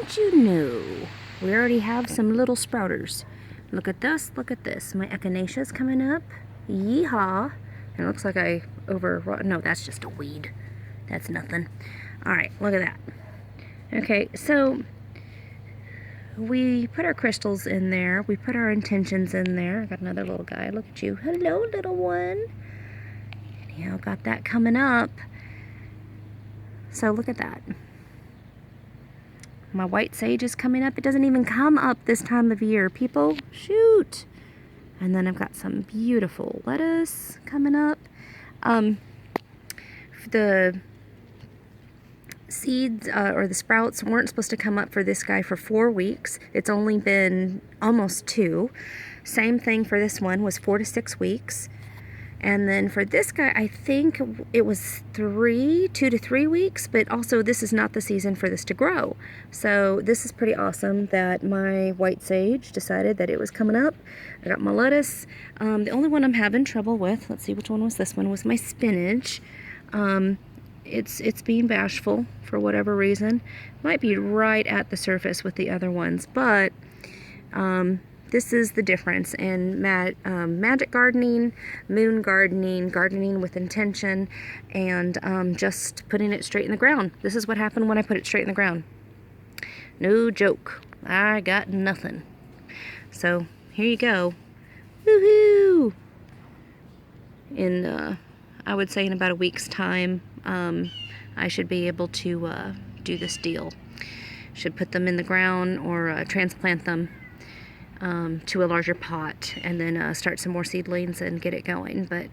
did you know we already have some little sprouters? Look at this, look at this. My echinacea's coming up. Yeehaw. And it looks like I no, that's just a weed. That's nothing. Alright, look at that. Okay, so we put our crystals in there. We put our intentions in there. I got another little guy. Look at you. Hello, little one. Anyhow, got that coming up. So look at that. My white sage is coming up. It doesn't even come up this time of year, people. Shoot. And then I've got some beautiful lettuce coming up. The seeds or the sprouts weren't supposed to come up for this guy for 4 weeks. It's only been almost 2. Same thing for this one, was 4 to 6 weeks. And then for this guy, I think it was 2 to 3 weeks, but also this is not the season for this to grow. So this is pretty awesome that my white sage decided that it was coming up. I got my lettuce. The only one I'm having trouble with, let's see which one was this one, was my spinach. It's being bashful for whatever reason. Might be right at the surface with the other ones, but this is the difference in magic gardening, moon gardening, gardening with intention, and just putting it straight in the ground. This is what happened when I put it straight in the ground. No joke. I got nothing. So here you go. Woohoo! In I would say in about a week's time, I should be able to do this deal. Should put them in the ground or transplant them to a larger pot, and then start some more seedlings and get it going. But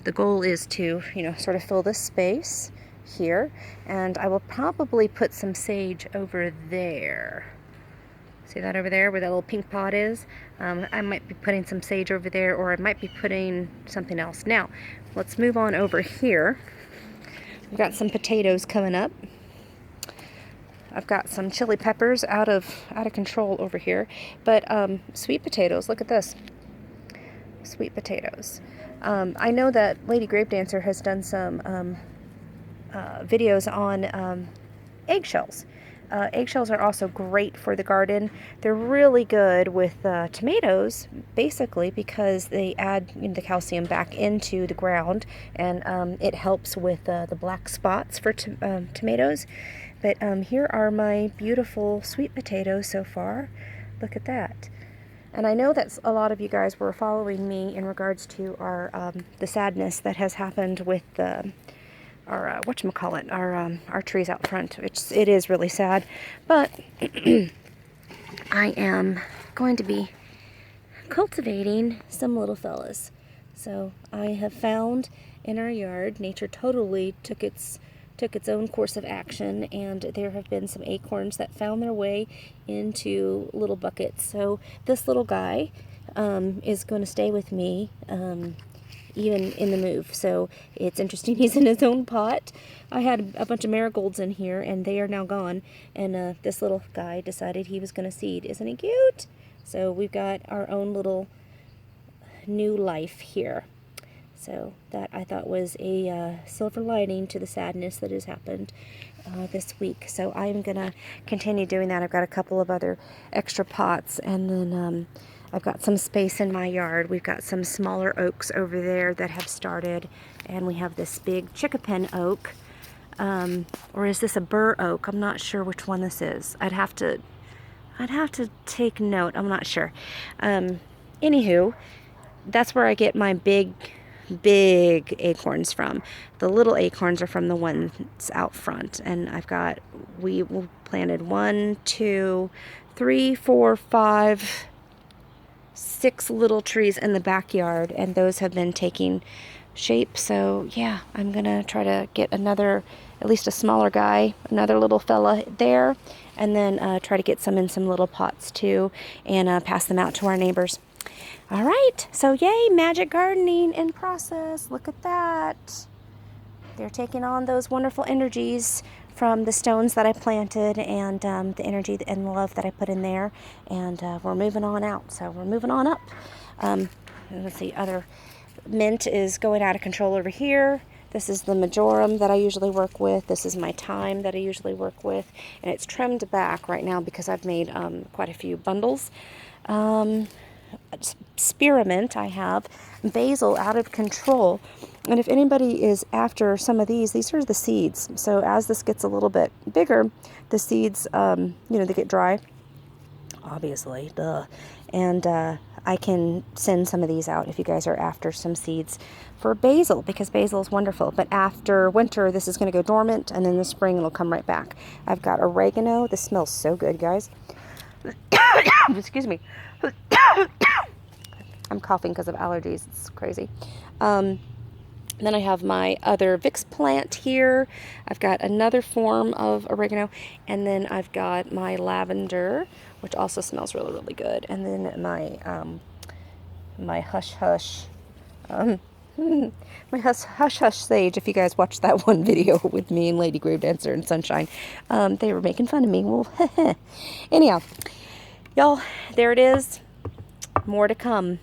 the goal is to, sort of fill this space here, and I will probably put some sage over there. See that over there where that little pink pot is? I might be putting some sage over there, or I might be putting something else. Now, let's move on over here. We've got some potatoes coming up. I've got some chili peppers out of control over here, but sweet potatoes. Look at this, sweet potatoes. I know that Lady Grape Dancer has done some videos on eggshells. Eggshells are also great for the garden. They're really good with tomatoes, basically, because they add the calcium back into the ground, and it helps with the black spots for tomatoes. But here are my beautiful sweet potatoes so far. Look at that. And I know that a lot of you guys were following me in regards to our the sadness that has happened with our whatchamacallit, our trees out front. It is really sad. But I am going to be cultivating some little fellas. So I have found in our yard, nature totally took its own course of action, and there have been some acorns that found their way into little buckets. So this little guy is going to stay with me even in the move. So it's interesting, he's in his own pot. I had a bunch of marigolds in here, and they are now gone, and this little guy decided he was going to seed. Isn't he cute? So we've got our own little new life here. So that I thought was a silver lining to the sadness that has happened this week. So I'm going to continue doing that. I've got a couple of other extra pots, and then I've got some space in my yard. We've got some smaller oaks over there that have started, and we have this big chickapin oak, or is this a bur oak? I'm not sure which one this is. I'd have to take note. I'm not sure. Anywho, that's where I get my big acorns from. The little acorns are from the ones out front, and we planted 1, 2, 3, 4, 5, 6 little trees in the backyard, and those have been taking shape. So yeah, I'm gonna try to get at least a smaller guy, another little fella there, and then try to get some in some little pots too, and pass them out to our neighbors. All right, so yay, magic gardening in process. Look at that. They're taking on those wonderful energies from the stones that I planted, and the energy and love that I put in there, and we're moving on out. So we're moving on up. Let's see, other mint is going out of control over here. This is the majorum that I usually work with. This is my thyme that I usually work with. And it's trimmed back right now because I've made quite a few bundles. Spearmint I have. Basil out of control. And if anybody is after some of these are the seeds. So as this gets a little bit bigger, the seeds, you know, they get dry. Obviously, duh. And I can send some of these out if you guys are after some seeds for basil, because basil is wonderful. But after winter, this is going to go dormant, and in the spring, it'll come right back. I've got oregano. This smells so good, guys. Excuse me. I'm coughing because of allergies. It's crazy. Then I have my other Vicks plant here. I've got another form of oregano. And then I've got my lavender, which also smells really, really good. And then my my hush hush, my hush hush sage. If you guys watched that one video with me and Lady Grave Dancer and Sunshine, they were making fun of me. Well, anyhow, y'all, there it is. More to come.